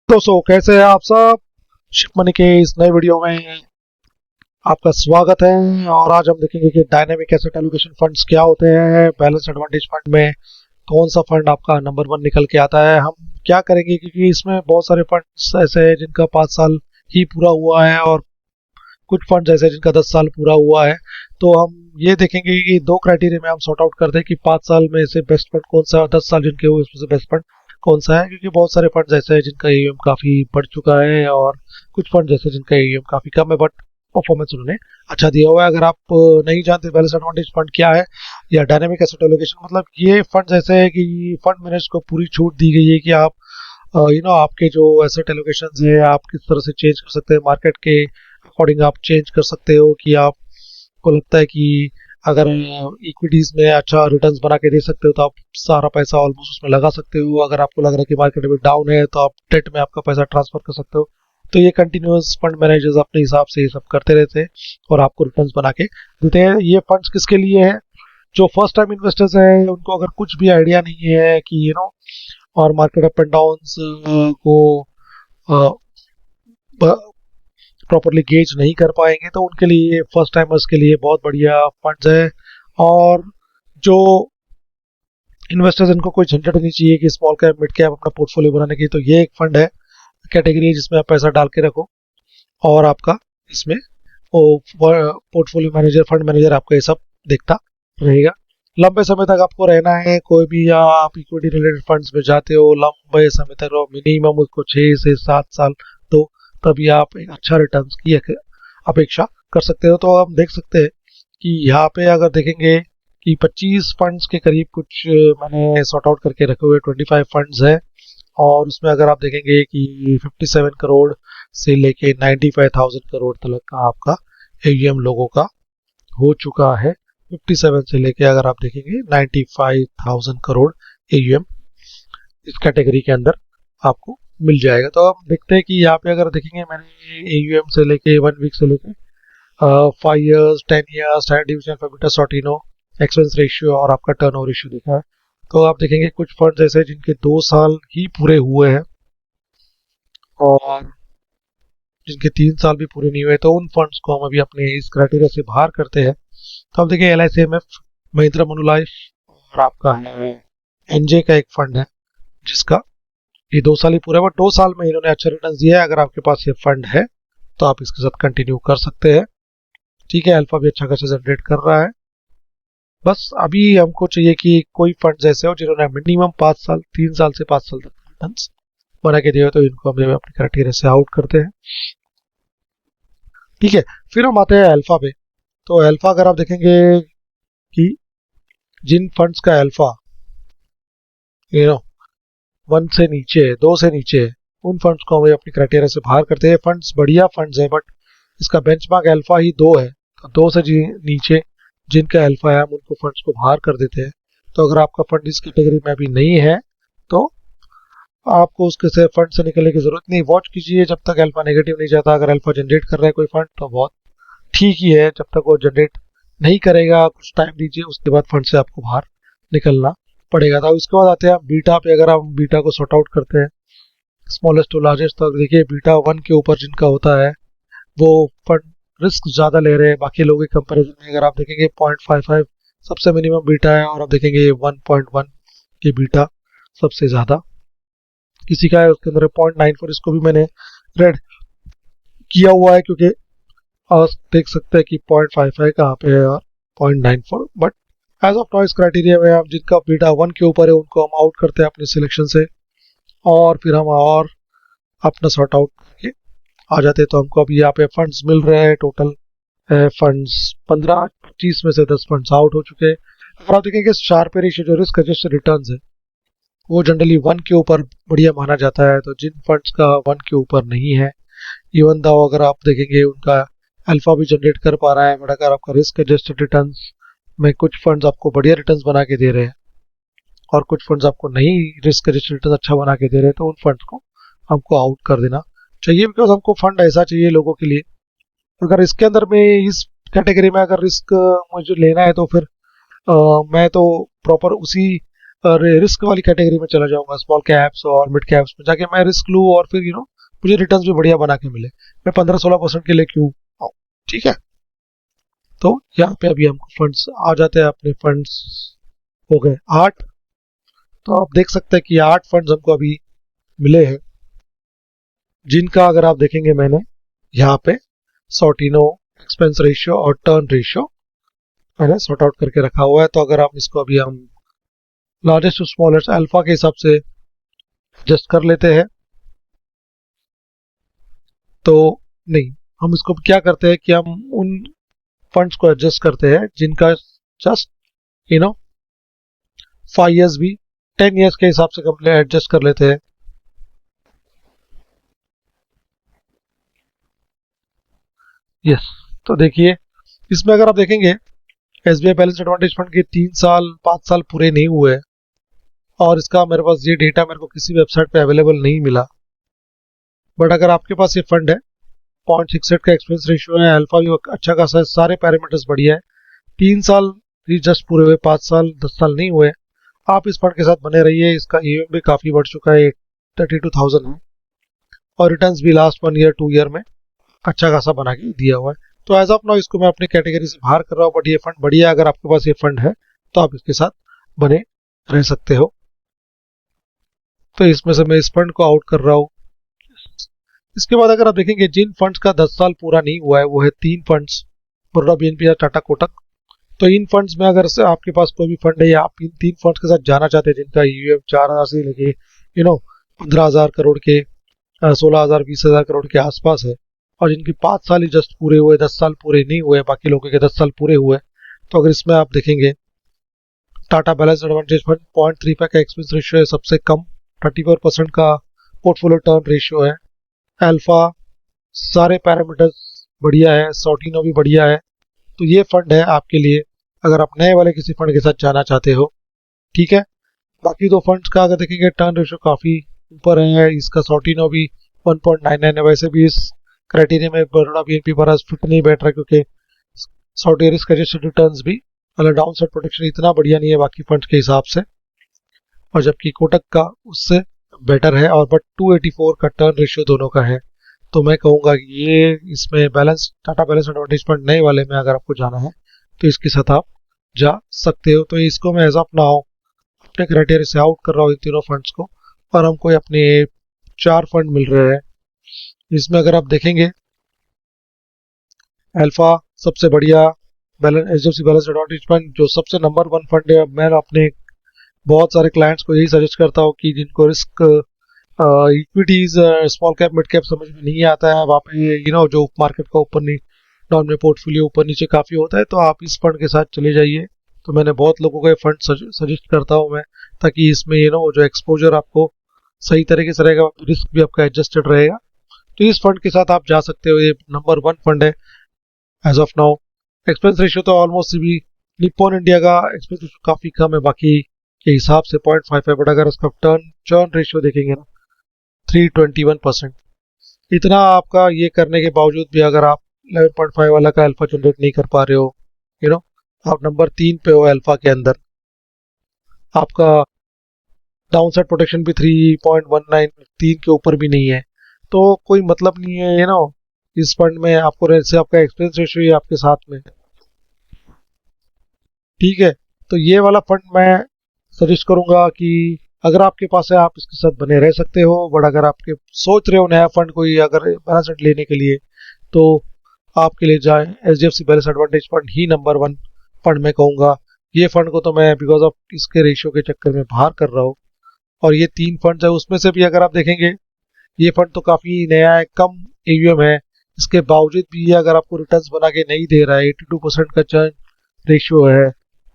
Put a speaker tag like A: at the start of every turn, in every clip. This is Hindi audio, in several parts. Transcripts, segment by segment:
A: दोस्तों कैसे हैं आप सब। शिप मनी के इस नए वीडियो में आपका स्वागत है। और आज हम देखेंगे कि डायनेमिक एसेट एलोकेशन फंड्स क्या होते हैं। बैलेंस एडवांटेज फंड में कौन सा फंड आपका नंबर वन निकल के आता है। हम क्या करेंगे क्योंकि इसमें बहुत सारे फंड्स ऐसे हैं जिनका 5 साल ही पूरा हुआ है और कुछ फंड्स ऐसे हैं जिनका 10 साल पूरा हुआ है। तो हम ये देखेंगे कि दो क्राइटेरिया में हम सॉर्ट आउट करते हैं कि 5 साल में से बेस्ट फंड कौन सा है और 10 साल जिनके हुए उसमें से बेस्ट फंड कौन सा है। क्योंकि बहुत सारे फंड्स ऐसे हैं जिनका एयूएम काफी बढ़ चुका है और कुछ फंड ऐसे जिनका एयूएम काफी कम है बट परफॉर्मेंस उन्होंने अच्छा दिया हुआ है। अगर आप नहीं जानते बैलेंस एडवांटेज फंड क्या है या डायनेमिक एसेट एलोकेशन, मतलब ये फंड ऐसे है कि फंड मैनेजर को पूरी छूट दी गई है कि आप आपके जो एसेट एलोकेशन है आप किस तरह से चेंज कर सकते हैं। मार्केट के अकॉर्डिंग आप चेंज कर सकते हो कि आपको लगता है कि अगर इक्विटीज में अच्छा रिटर्न्स बना के दे सकते हो तो आप सारा पैसा ऑलमोस्ट उसमें लगा सकते हो। अगर आपको लग रहा है कि मार्केट अभी डाउन है तो आप डेट में आपका पैसा ट्रांसफर कर सकते हो। तो ये कंटिन्यूअस फंड मैनेजर्स अपने हिसाब से ये सब करते रहते हैं और आपको रिटर्न्स बना के देते हैं। ये फंड्स किसके लिए है? जो फर्स्ट टाइम इन्वेस्टर्स हैं उनको अगर कुछ भी आइडिया नहीं है कि और मार्केट अप एंड डाउन को प्रॉपरली गेज नहीं कर पाएंगे तो उनके लिए फर्स्ट टाइमर्स के लिए बहुत बढ़िया फंड्स है। और जो इन्वेस्टर्स इनको कोई झंझट नहीं चाहिए कि स्मॉल कैप मिड कैप अपना पोर्टफोलियो बनाने की, तो ये एक फंड है कैटेगरी है जिसमें आप पैसा डाल के रखो और आपका इसमें वो पोर्टफोलियो मैनेजर फंड मैनेजर आपका ये सब देखता रहेगा। लंबे समय तक आपको रहना है कोई भी, या आप इक्विटी रिलेटेड फंड्स में जाते हो लंबे समय तक मिनिमम उसको 6 से 7 साल तो तभी आप एक अच्छा रिटर्न की अपेक्षा कर सकते हो। तो हम देख सकते हैं कि यहाँ पे अगर देखेंगे कि 25 फंड्स के करीब कुछ मैंने सॉर्ट आउट करके रखे हुए 25 फंड्स है। और उसमें अगर आप देखेंगे कि 57 करोड़ से लेके 95,000 करोड़ तक का आपका एयूएम लोगों का हो चुका है। 57 से लेके अगर आप देखेंगे 95,000 करोड़ एयूएम इस कैटेगरी के अंदर आपको मिल जाएगा। तो हम देखते हैं कि यहाँ पे अगर देखेंगे मैंने एयूएम से लेके 1 वीक से लेके 5 years 10 years standard division formula Sortino expense ratio और आपका टर्नओवर रेशियो देखा है। तो आप देखेंगे कुछ फंड्स ऐसे जिनके 2 साल ही पूरे हुए हैं और जिनके 3 साल भी पूरे नहीं हुए, तो उन फंड्स को हम अभी अपने इस क्राइटेरिया से बाहर करते हैं। तो आप देखिए LICMF, महिंद्रा मनुलाइफ और आपका है एनजे का एक फंड है जिसका ये 2 साल ही पूरे, बट 2 साल में इन्होंने अच्छा रिटर्न दिया है। अगर आपके पास ये फंड है तो आप इसके साथ कंटिन्यू कर सकते हैं। ठीक है, अल्फा भी अच्छा खासा जनरेट कर रहा है। बस अभी हमको चाहिए कि कोई फंड ऐसे हो जिन्होंने मिनिमम 5 साल 3 साल से 5 साल तक रिटर्न बना के दिए हो, तो इनको हम अपने क्राइटेरिया से आउट करते हैं। ठीक है, फिर हम आते हैं अल्फा पे। तो अल्फा अगर आप देखेंगे कि जिन फंड्स का अल्फा यू नो 1 से नीचे 2 से नीचे उन फंड्स को हम अपनी क्राइटेरिया से बाहर करते हैं। फंड्स बढ़िया फंड्स है बट इसका बेंचमार्क अल्फा ही 2 है, तो 2 से नीचे जिनका अल्फा है हम उनको फंड्स को बाहर कर देते हैं। तो अगर आपका फंड इस कैटेगरी में अभी नहीं है तो आपको उसके से फंड से निकलने की जरूरत नहीं। वॉच कीजिए जब तक अल्फा नेगेटिव नहीं जाता। अगर अल्फा जनरेट कर रहा है कोई फंड तो बहुत ठीक ही है, जब तक वो जनरेट नहीं करेगा कुछ टाइम दीजिए, उसके बाद फंड से आपको बाहर निकलना पड़ेगा। तो उसके बाद आते हैं बीटा पे। अगर हम बीटा को सॉर्ट आउट करते हैं स्मॉलेस्ट टू लार्जेस्ट, तो देखिए बीटा 1 के ऊपर जिनका होता है वो फंड रिस्क ज्यादा ले रहे हैं बाकी लोगों के कंपैरिजन में। अगर आप देखेंगे 0.55 सबसे मिनिमम बीटा है और आप देखेंगे 1.1 के बीटा सबसे ज्यादा किसी का है। उसके अंदर 0.94, इसको भी मैंने रेड किया हुआ है क्योंकि आप देख सकते हैं कि 0.55 कहाँ पे है और 0.94, but as of noise criteria में आप जिनका बीटा 1 के ऊपर है उनको हम आउट करते हैं अपने सिलेक्शन से और फिर हम और अपना सॉर्ट आउट करके आ जाते हैं। तो हमको अभी यहाँ पे फंड्स मिल रहे हैं टोटल फंड्स 15-25 में से 10 फंड्स आउट हो चुके हैं। अगर आप देखेंगे शार्प रेशियो जो रिस्क एडजस्टेड रिटर्न्स है वो जनरली 1 के ऊपर बढ़िया माना जाता है। तो जिन फंड्स का 1 के ऊपर नहीं है, इवन दाओ अगर आप देखेंगे उनका अल्फा भी जनरेट कर पा रहा है, बट अगर आपका रिस्क एडजस्टेड रिटर्न्स में कुछ फंड्स आपको बढ़िया रिटर्न्स बना के दे रहे हैं और कुछ फंड्स आपको नहीं रिस्क एडजस्टेड रिटर्न अच्छा बना के दे रहे हैं, तो उन फंड्स को हमको आउट कर देना चाहिए। बिकॉज हमको फंड ऐसा चाहिए लोगों के लिए, अगर इसके अंदर में इस कैटेगरी में अगर रिस्क मुझे लेना है तो फिर मैं तो प्रॉपर उसी रिस्क वाली कैटेगरी में चला जाऊंगा, स्मॉल कैप्स और मिड कैप्स में जाके मैं रिस्क लूँ और फिर मुझे रिटर्न्स भी बढ़िया बना के मिले। मैं 15-16% के लिए क्यों आऊं? ठीक है। तो यहाँ पे अभी हमको फंड्स आ जाते हैं, अपने फंड्स हो गए 8। तो आप देख सकते हैं कि 8 फंड्स हमको अभी मिले हैं, जिनका अगर आप देखेंगे मैंने यहाँ पे सॉर्टिनो, एक्सपेंस रेशियो और टर्न रेशियो मैंने सॉर्ट आउट करके रखा हुआ है। तो अगर आप इसको अभी हम लार्जेस्ट टू स्मॉलेस्ट अल्फा के हिसाब से एडजस्ट कर लेते हैं, तो नहीं, हम इसको क्या करते हैं कि हम उन फंड्स को एडजस्ट करते हैं जिनका जस्ट 5 years भी 10 years के हिसाब से कंप्लीट एडजस्ट कर लेते हैं। यस, तो देखिए इसमें अगर आप देखेंगे एसबीआई बैलेंस एडवांटेज फंड के 3 साल 5 साल पूरे नहीं हुए, और इसका मेरे पास ये डेटा मेरे को किसी वेबसाइट पे अवेलेबल नहीं मिला। बट अगर आपके पास ये फंड है, 0.68 का एक्सपेंस रेशियो है, अल्फा भी अच्छा खासा है, सारे पैरामीटर्स बढ़िया है, 3 साल ही जस्ट पूरे हुए, 5 साल 10 साल नहीं हुए, आप इस फंड के साथ बने रहिए। इसका ईएम भी काफ़ी बढ़ चुका है, 32,000 है, और रिटर्न्स भी लास्ट 1 year 2 year में अच्छा खासा बना के दिया हुआ है। तो एज ऑफ नाउ इसको मैं अपनी कैटेगरी से बाहर कर रहा हूँ, बट ये फंड बढ़िया है। अगर आपके पास ये फंड है तो आप इसके साथ बने रह सकते हो। तो इसमें से मैं इस फंड को आउट कर रहा हूँ। इसके बाद अगर आप देखेंगे जिन फंड्स का 10 साल पूरा नहीं हुआ है, वो है 3 फंड्स, बड़ौदा बीएनपी या टाटा कोटक। तो इन फंड्स में अगर से आपके पास कोई भी फंड है या आप इन 3 फंड्स के साथ जाना चाहते हैं जिनका यूएम 4,000 से लेके 15,000 करोड़ के 16,000 20,000 करोड़ के आसपास है, और जिनकी 5 साल ही जस्ट पूरे हुए, 10 साल पूरे नहीं हुए, बाकी लोगों के 10 साल पूरे हुए, तो अगर इसमें आप देखेंगे टाटा बैलेंस एडवांटेज फंड 0.35 का एक्सपेंस रेशियो है, सबसे कम 34% का पोर्टफोलियो टर्न रेशियो है, अल्फा सारे पैरामीटर्स बढ़िया है, सॉर्टिनो भी बढ़िया है। तो ये फंड है आपके लिए अगर आप नए वाले किसी फंड के साथ जाना चाहते हो। ठीक है। बाकी दो फंड्स का अगर देखेंगे टर्न रेशियो काफ़ी ऊपर है, इसका सॉर्टिनो भी 1.99 है। वैसे भी इस क्राइटेरिया में बड़ौदा बीएनपी पर फिट नहीं बैठ रहा, क्योंकि सॉर्टी रिस्क एडजस्टेड रिटर्न्स भी मतलब डाउन साइड प्रोटेक्शन इतना बढ़िया नहीं है बाकी फंड्स के हिसाब से, और जबकि कोटक का उससे बेटर है, और बट 284 का टर्न रेशियो दोनों का है। तो मैं कहूँगा कि ये इसमें balance Tata balance advantage fund नए वाले में अगर आपको जाना है तो इसके साथ आप जा सकते हो। तो इसको मैं एज ऑफ नाउ अपने क्राइटेरिया से आउट कर रहा हूँ इन तीनों फंड्स को, और हमको अपने 4 फंड मिल रहे हैं। इसमें अगर आप देखेंगे अल्फा सबसे बढ़िया, balance HDFC balance advantage fund जो सबसे नंबर 1 फंड है। मैं अपने बहुत सारे क्लाइंट्स को यही सजेस्ट करता हूँ कि जिनको risk equities small cap mid cap समझ में नहीं आता है, वहाँ पे जो मार्केट का ऊपर नी डाउन में पोर्टफोलियो ऊपर नीचे काफ़ी होता है, तो आप इस फंड के साथ चले जाइए। तो मैंने बहुत लोगों को ये फंड सजेस्ट करता हूँ मैं, ताकि इसमें जो एक्सपोजर आपको सही तरीके से रहेगा, रिस्क भी आपका एडजस्टेड रहेगा। तो इस फंड के साथ आप जा सकते हो, ये नंबर 1 फंड है as of now. Expense ratio तो ऑलमोस्ट भी निप्पॉन इंडिया का एक्सपेंस रेशियो काफ़ी कम है बाकी के हिसाब से 0.5 है, बट अगर उसका टर्न चर्न रेशियो देखेंगे ना 321%। इतना आपका ये करने के बावजूद भी अगर आप 11.5 वाला का अल्फा जनरेट नहीं कर पा रहे हो, यू नो आप नंबर 3 पे हो अल्फा के अंदर, आपका डाउन साइड प्रोटेक्शन भी 3.19 3 के ऊपर भी नहीं है, तो कोई मतलब नहीं है इस फंड में आपको से आपका एक्सपेंस रेशियो ही आपके साथ में। ठीक है। तो ये वाला फंड मैं सजेस्ट करूंगा कि अगर आपके पास है आप इसके साथ बने रह सकते हो, बट अगर आपके सोच रहे हो नया फंड कोई अगर बैलेंस शीट लेने के लिए, तो आपके लिए जाए एचडीएफसी बैलेंस एडवांटेज फंड ही नंबर 1 फंड मैं कहूँगा। ये फंड को तो मैं बिकॉज ऑफ इसके रेशियो के चक्कर में बाहर कर रहा हूँ, और ये 3 फंड है उसमें से भी अगर आप देखेंगे ये फंड तो काफ़ी नया है, कम एयूएम है, इसके बावजूद भी ये अगर आपको रिटर्न्स बना के नहीं दे रहा है, 82% का चर्न रेशियो है,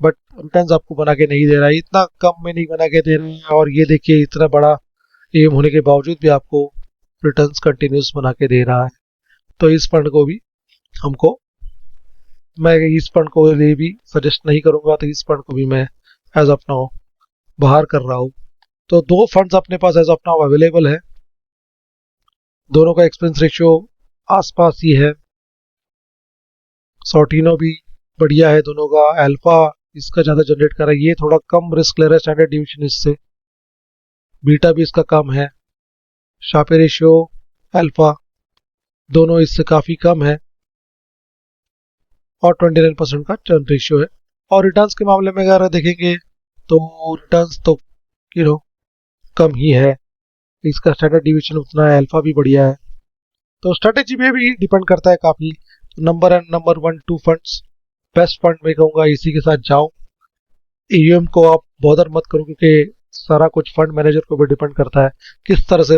A: बट रिटर्न्स आपको बना के नहीं दे रहा है, इतना कम में नहीं बना के दे रहे हैं, और ये देखिए इतना बड़ा एम होने के बावजूद भी आपको रिटर्न्स कंटिन्यूस बना के दे रहा है। तो इस फंड को भी हमको मैं इस फंड को लिए भी सजेस्ट नहीं करूंगा, तो इस फंड को भी मैं एज ऑफ नाउ बाहर कर रहा हूँ। तो 2 फंड्स अपने पास एज ऑफ नाउ अवेलेबल है, दोनों का एक्सपेंस रेशियो आसपास ही है, सॉर्टिनो भी बढ़िया है दोनों का, अल्फा इसका ज़्यादा जनरेट कर रहा है, ये थोड़ा कम रिस्क ले रहा है स्टैंडर्ड डिविएशन इससे, बीटा भी इसका कम है, शार्पे रेशियो, अल्फा दोनों इससे काफ़ी कम है, और 29% का टर्न रेशियो है। और रिटर्न्स के मामले में अगर देखेंगे तो रिटर्न्स तो कम ही है, इसका स्टैंडर्ड डिविएशन उतना है, अल्फा भी बढ़िया है। तो स्ट्रेटेजी में भी डिपेंड करता है काफ़ी। नंबर 1 2 फंड्स, बेस्ट फंड में कहूँगा इसी के साथ जाओ। ईयूएम को आप बॉदर मत करो, क्योंकि सारा कुछ फंड मैनेजर को भी डिपेंड करता है किस तरह से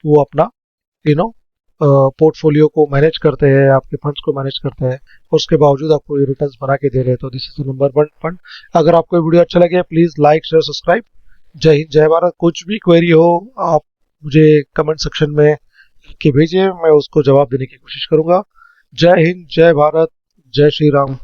A: वो अपना यू नो पोर्टफोलियो को मैनेज करते हैं, आपके फंड्स को मैनेज करते हैं, और उसके बावजूद आपको ये रिटर्न्स बना के दे रहे हैं। तो दिस इज नंबर 1 फंड। अगर आपको ये वीडियो अच्छा लगे प्लीज़ लाइक शेयर सब्सक्राइब। जय हिंद जय भारत। कुछ भी क्वेरी हो आप मुझे कमेंट सेक्शन में लिख के भेजिए, मैं उसको जवाब देने की कोशिश करूंगा। जय हिंद जय भारत, जय श्री राम।